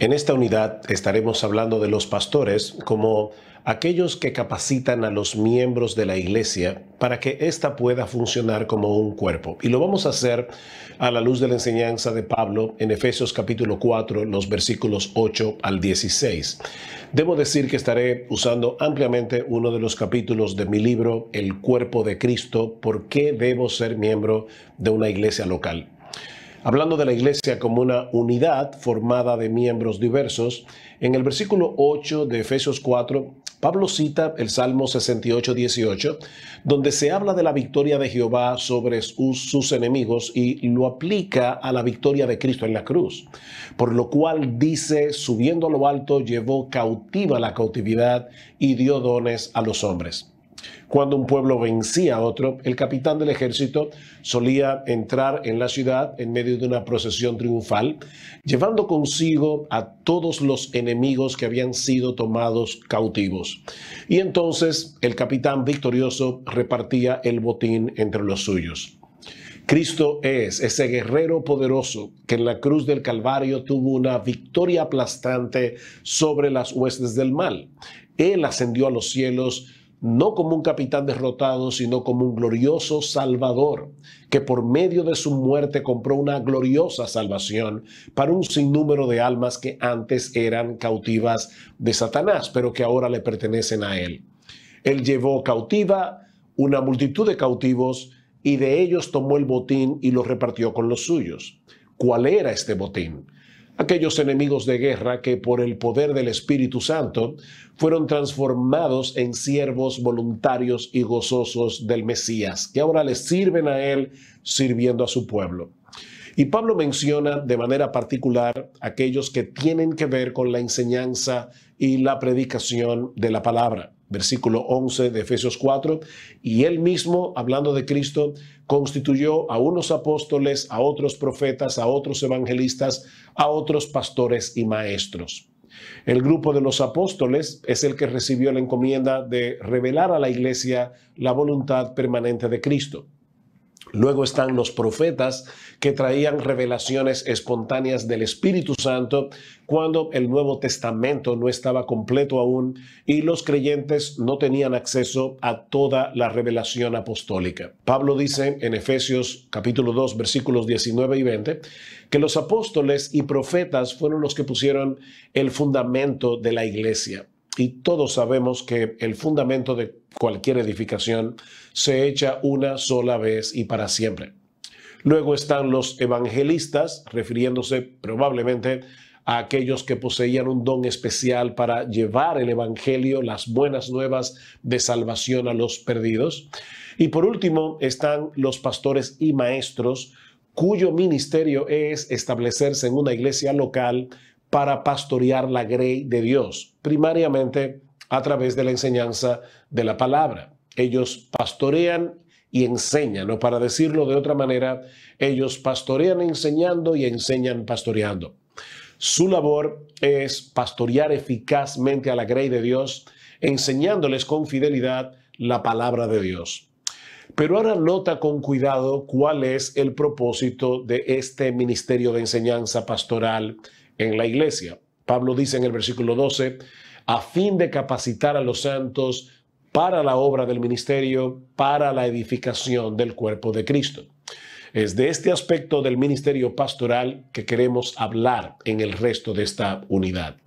En esta unidad estaremos hablando de los pastores como aquellos que capacitan a los miembros de la iglesia para que ésta pueda funcionar como un cuerpo. Y lo vamos a hacer a la luz de la enseñanza de Pablo en Efesios capítulo 4, los versículos 8 al 16. Debo decir que estaré usando ampliamente uno de los capítulos de mi libro, El cuerpo de Cristo, ¿por qué debo ser miembro de una iglesia local? Hablando de la iglesia como una unidad formada de miembros diversos, en el versículo 8 de Efesios 4, Pablo cita el Salmo 68, 18, donde se habla de la victoria de Jehová sobre sus enemigos y lo aplica a la victoria de Cristo en la cruz. Por lo cual dice, subiendo a lo alto, llevó cautiva la cautividad y dio dones a los hombres. Cuando un pueblo vencía a otro, el capitán del ejército solía entrar en la ciudad en medio de una procesión triunfal, llevando consigo a todos los enemigos que habían sido tomados cautivos. Y entonces el capitán victorioso repartía el botín entre los suyos. Cristo es ese guerrero poderoso que en la cruz del Calvario tuvo una victoria aplastante sobre las huestes del mal. Él ascendió a los cielos no como un capitán derrotado, sino como un glorioso Salvador, que por medio de su muerte compró una gloriosa salvación para un sinnúmero de almas que antes eran cautivas de Satanás, pero que ahora le pertenecen a él. Él llevó cautiva una multitud de cautivos y de ellos tomó el botín y lo repartió con los suyos. ¿Cuál era este botín? Aquellos enemigos de guerra que por el poder del Espíritu Santo fueron transformados en siervos voluntarios y gozosos del Mesías, que ahora les sirven a él sirviendo a su pueblo. Y Pablo menciona de manera particular aquellos que tienen que ver con la enseñanza y la predicación de la palabra. Versículo 11 de Efesios 4, y él mismo, hablando de Cristo, constituyó a unos apóstoles, a otros profetas, a otros evangelistas, a otros pastores y maestros. El grupo de los apóstoles es el que recibió la encomienda de revelar a la iglesia la voluntad permanente de Cristo. Luego están los profetas que traían revelaciones espontáneas del Espíritu Santo cuando el Nuevo Testamento no estaba completo aún y los creyentes no tenían acceso a toda la revelación apostólica. Pablo dice en Efesios capítulo 2 versículos 19 y 20 que los apóstoles y profetas fueron los que pusieron el fundamento de la iglesia. Y todos sabemos que el fundamento de cualquier edificación se echa una sola vez y para siempre. Luego están los evangelistas, refiriéndose probablemente a aquellos que poseían un don especial para llevar el evangelio, las buenas nuevas de salvación a los perdidos. Y por último están los pastores y maestros, cuyo ministerio es establecerse en una iglesia local para pastorear la grey de Dios, primariamente a través de la enseñanza de la palabra. Ellos pastorean y enseñan, o para decirlo de otra manera, ellos pastorean enseñando y enseñan pastoreando. Su labor es pastorear eficazmente a la grey de Dios, enseñándoles con fidelidad la palabra de Dios. Pero ahora nota con cuidado cuál es el propósito de este ministerio de enseñanza pastoral en la iglesia. Pablo dice en el versículo 12, a fin de capacitar a los santos para la obra del ministerio, para la edificación del cuerpo de Cristo. Es de este aspecto del ministerio pastoral que queremos hablar en el resto de esta unidad.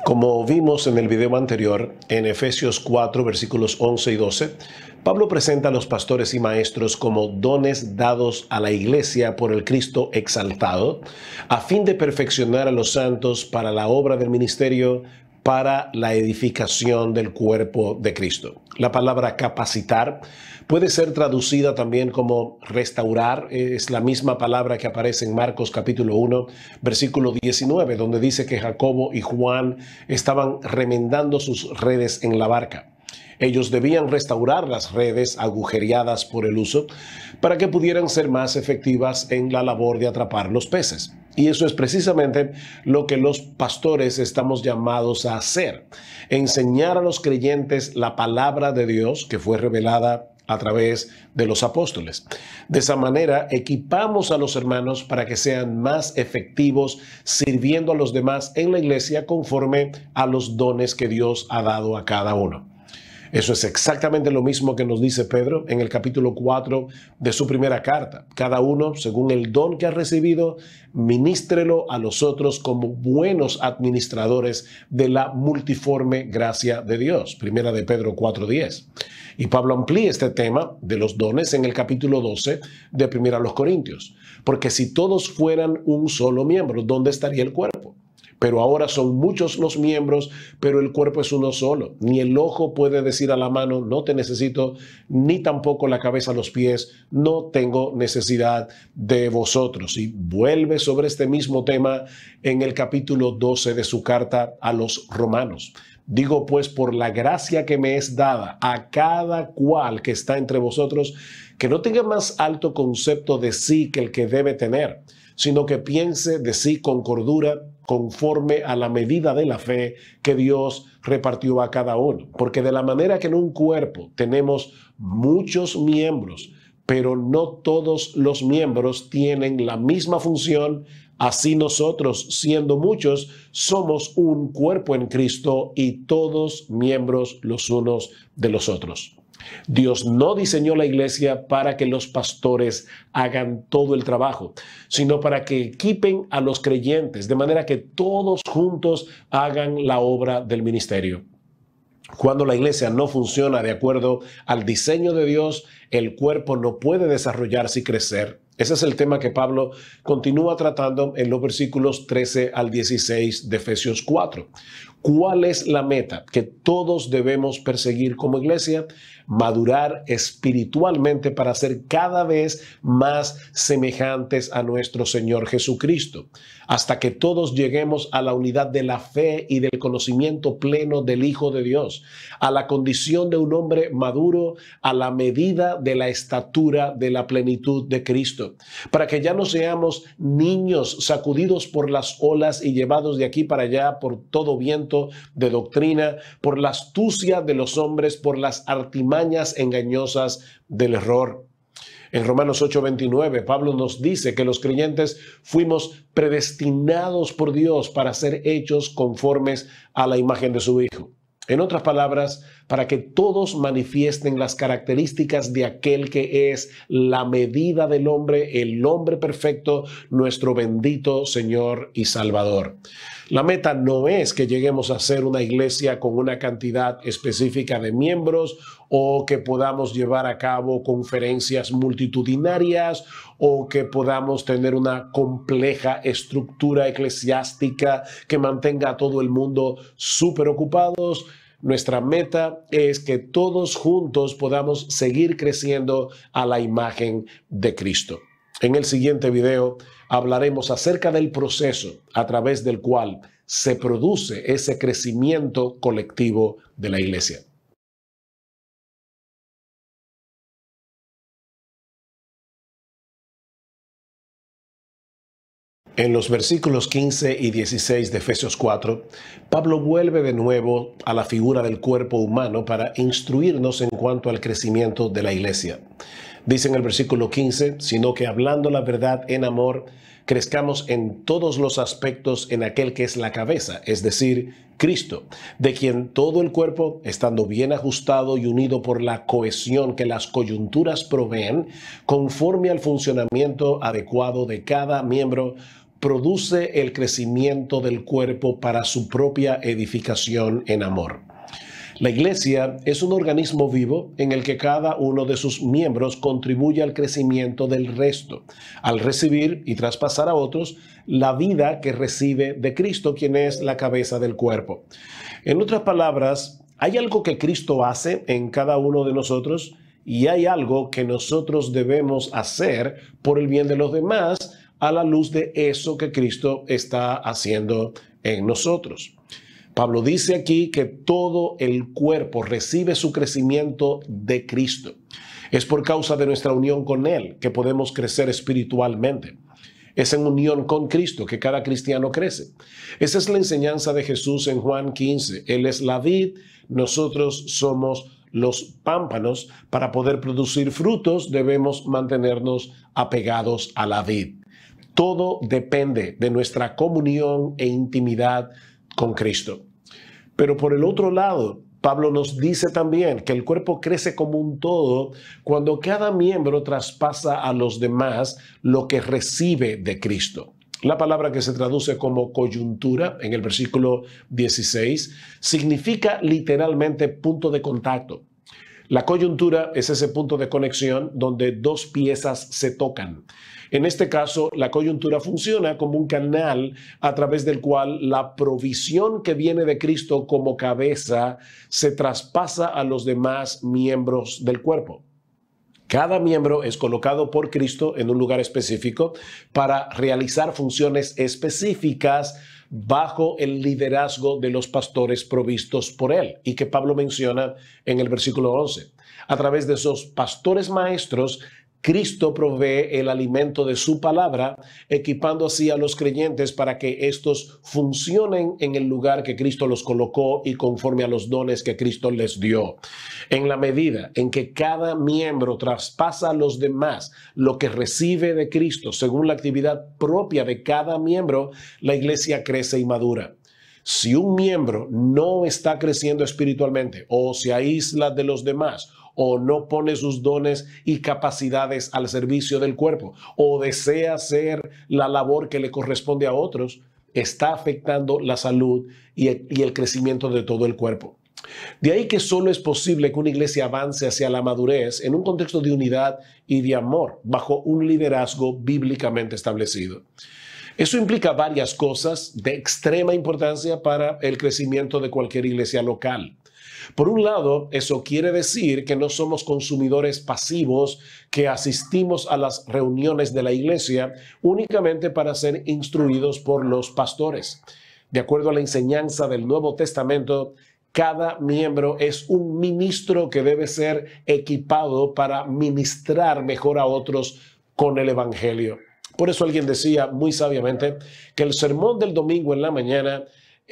Como vimos en el video anterior, en Efesios 4, versículos 11 y 12, Pablo presenta a los pastores y maestros como dones dados a la iglesia por el Cristo exaltado, a fin de perfeccionar a los santos para la obra del ministerio, para la edificación del cuerpo de Cristo. La palabra capacitar puede ser traducida también como restaurar. Es la misma palabra que aparece en Marcos capítulo 1, versículo 19, donde dice que Jacobo y Juan estaban remendando sus redes en la barca. Ellos debían restaurar las redes agujereadas por el uso para que pudieran ser más efectivas en la labor de atrapar los peces. Y eso es precisamente lo que los pastores estamos llamados a hacer: enseñar a los creyentes la palabra de Dios que fue revelada a través de los apóstoles. De esa manera, equipamos a los hermanos para que sean más efectivos sirviendo a los demás en la iglesia conforme a los dones que Dios ha dado a cada uno. Eso es exactamente lo mismo que nos dice Pedro en el capítulo 4 de su primera carta. Cada uno, según el don que ha recibido, ministrelo a los otros como buenos administradores de la multiforme gracia de Dios. Primera de Pedro 4:10. Y Pablo amplía este tema de los dones en el capítulo 12 de Primera a los Corintios. Porque si todos fueran un solo miembro, ¿dónde estaría el cuerpo? Pero ahora son muchos los miembros, pero el cuerpo es uno solo. Ni el ojo puede decir a la mano, no te necesito, ni tampoco la cabeza a los pies, no tengo necesidad de vosotros. Y vuelve sobre este mismo tema en el capítulo 12 de su carta a los romanos. Digo pues, por la gracia que me es dada a cada cual que está entre vosotros, que no tenga más alto concepto de sí que el que debe tener, sino que piense de sí con cordura, conforme a la medida de la fe que Dios repartió a cada uno. Porque de la manera que en un cuerpo tenemos muchos miembros, pero no todos los miembros tienen la misma función, así nosotros, siendo muchos, somos un cuerpo en Cristo y todos miembros los unos de los otros. Dios no diseñó la iglesia para que los pastores hagan todo el trabajo, sino para que equipen a los creyentes, de manera que todos juntos hagan la obra del ministerio. Cuando la iglesia no funciona de acuerdo al diseño de Dios, el cuerpo no puede desarrollarse y crecer. Ese es el tema que Pablo continúa tratando en los versículos 13 al 16 de Efesios 4. ¿Cuál es la meta que todos debemos perseguir como iglesia? Madurar espiritualmente para ser cada vez más semejantes a nuestro Señor Jesucristo, hasta que todos lleguemos a la unidad de la fe y del conocimiento pleno del Hijo de Dios, a la condición de un hombre maduro, a la medida de la estatura de la plenitud de Cristo, para que ya no seamos niños sacudidos por las olas y llevados de aquí para allá por todo viento de doctrina, por la astucia de los hombres, por las artimañas engañosas del error. En Romanos 8:29, Pablo nos dice que los creyentes fuimos predestinados por Dios para ser hechos conformes a la imagen de su Hijo. En otras palabras, para que todos manifiesten las características de aquel que es la medida del hombre, el hombre perfecto, nuestro bendito Señor y Salvador. La meta no es que lleguemos a ser una iglesia con una cantidad específica de miembros o que podamos llevar a cabo conferencias multitudinarias o que podamos tener una compleja estructura eclesiástica que mantenga a todo el mundo súper ocupados. Nuestra meta es que todos juntos podamos seguir creciendo a la imagen de Cristo. En el siguiente video hablaremos acerca del proceso a través del cual se produce ese crecimiento colectivo de la iglesia. En los versículos 15 y 16 de Efesios 4, Pablo vuelve de nuevo a la figura del cuerpo humano para instruirnos en cuanto al crecimiento de la iglesia. Dice en el versículo 15, sino que hablando la verdad en amor, crezcamos en todos los aspectos en aquel que es la cabeza, es decir, Cristo, de quien todo el cuerpo, estando bien ajustado y unido por la cohesión que las coyunturas proveen, conforme al funcionamiento adecuado de cada miembro, produce el crecimiento del cuerpo para su propia edificación en amor. La iglesia es un organismo vivo en el que cada uno de sus miembros contribuye al crecimiento del resto, al recibir y traspasar a otros la vida que recibe de Cristo, quien es la cabeza del cuerpo. En otras palabras, hay algo que Cristo hace en cada uno de nosotros y hay algo que nosotros debemos hacer por el bien de los demás a la luz de eso que Cristo está haciendo en nosotros. Pablo dice aquí que todo el cuerpo recibe su crecimiento de Cristo. Es por causa de nuestra unión con Él que podemos crecer espiritualmente. Es en unión con Cristo que cada cristiano crece. Esa es la enseñanza de Jesús en Juan 15. Él es la vid, nosotros somos los pámpanos, para poder producir frutos, debemos mantenernos apegados a la vid. Todo depende de nuestra comunión e intimidad con Cristo. Pero por el otro lado, Pablo nos dice también que el cuerpo crece como un todo cuando cada miembro traspasa a los demás lo que recibe de Cristo. La palabra que se traduce como coyuntura en el versículo 16 significa literalmente punto de contacto. La coyuntura es ese punto de conexión donde dos piezas se tocan. En este caso, la coyuntura funciona como un canal a través del cual la provisión que viene de Cristo como cabeza se traspasa a los demás miembros del cuerpo. Cada miembro es colocado por Cristo en un lugar específico para realizar funciones específicas bajo el liderazgo de los pastores provistos por él y que Pablo menciona en el versículo 11. A través de esos pastores maestros, Cristo provee el alimento de su palabra, equipando así a los creyentes para que estos funcionen en el lugar que Cristo los colocó y conforme a los dones que Cristo les dio. En la medida en que cada miembro traspasa a los demás lo que recibe de Cristo según la actividad propia de cada miembro, la iglesia crece y madura. Si un miembro no está creciendo espiritualmente o se aísla de los demás, o no pone sus dones y capacidades al servicio del cuerpo, o desea hacer la labor que le corresponde a otros, está afectando la salud y el crecimiento de todo el cuerpo. De ahí que solo es posible que una iglesia avance hacia la madurez en un contexto de unidad y de amor, bajo un liderazgo bíblicamente establecido. Eso implica varias cosas de extrema importancia para el crecimiento de cualquier iglesia local. Por un lado, eso quiere decir que no somos consumidores pasivos que asistimos a las reuniones de la iglesia únicamente para ser instruidos por los pastores. De acuerdo a la enseñanza del Nuevo Testamento, cada miembro es un ministro que debe ser equipado para ministrar mejor a otros con el evangelio. Por eso alguien decía muy sabiamente que el sermón del domingo en la mañana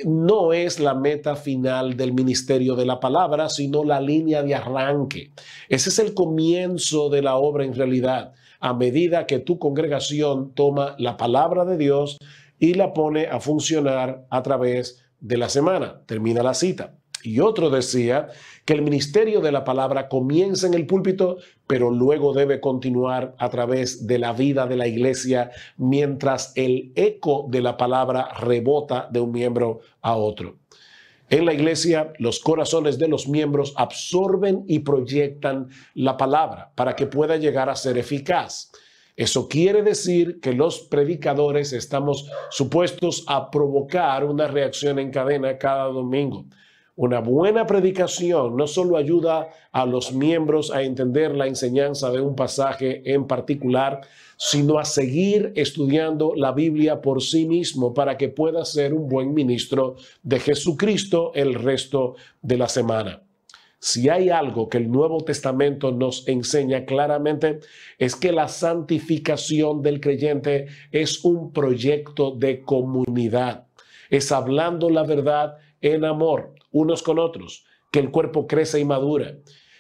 no es la meta final del ministerio de la palabra, sino la línea de arranque. Ese es el comienzo de la obra en realidad, a medida que tu congregación toma la palabra de Dios y la pone a funcionar a través de la semana. Termina la cita. Y otro decía que el ministerio de la palabra comienza en el púlpito, pero luego debe continuar a través de la vida de la iglesia mientras el eco de la palabra rebota de un miembro a otro. En la iglesia, los corazones de los miembros absorben y proyectan la palabra para que pueda llegar a ser eficaz. Eso quiere decir que los predicadores estamos supuestos a provocar una reacción en cadena cada domingo. Una buena predicación no solo ayuda a los miembros a entender la enseñanza de un pasaje en particular, sino a seguir estudiando la Biblia por sí mismo para que pueda ser un buen ministro de Jesucristo el resto de la semana. Si hay algo que el Nuevo Testamento nos enseña claramente, es que la santificación del creyente es un proyecto de comunidad. Es hablando la verdad en amor unos con otros, que el cuerpo crece y madura.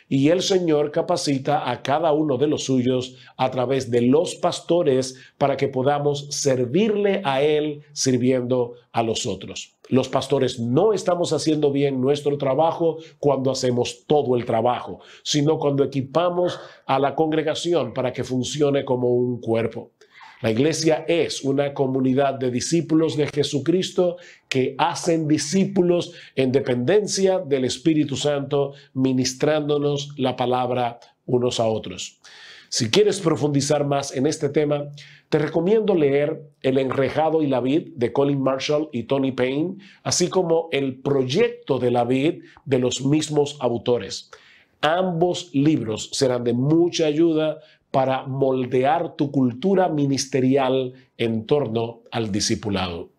Y el Señor capacita a cada uno de los suyos a través de los pastores para que podamos servirle a Él sirviendo a los otros. Los pastores no estamos haciendo bien nuestro trabajo cuando hacemos todo el trabajo, sino cuando equipamos a la congregación para que funcione como un cuerpo. La iglesia es una comunidad de discípulos de Jesucristo que hacen discípulos en dependencia del Espíritu Santo, ministrándonos la palabra unos a otros. Si quieres profundizar más en este tema, te recomiendo leer El enrejado y la vid de Colin Marshall y Tony Payne, así como El proyecto de la vid de los mismos autores. Ambos libros serán de mucha ayuda para moldear tu cultura ministerial en torno al discipulado.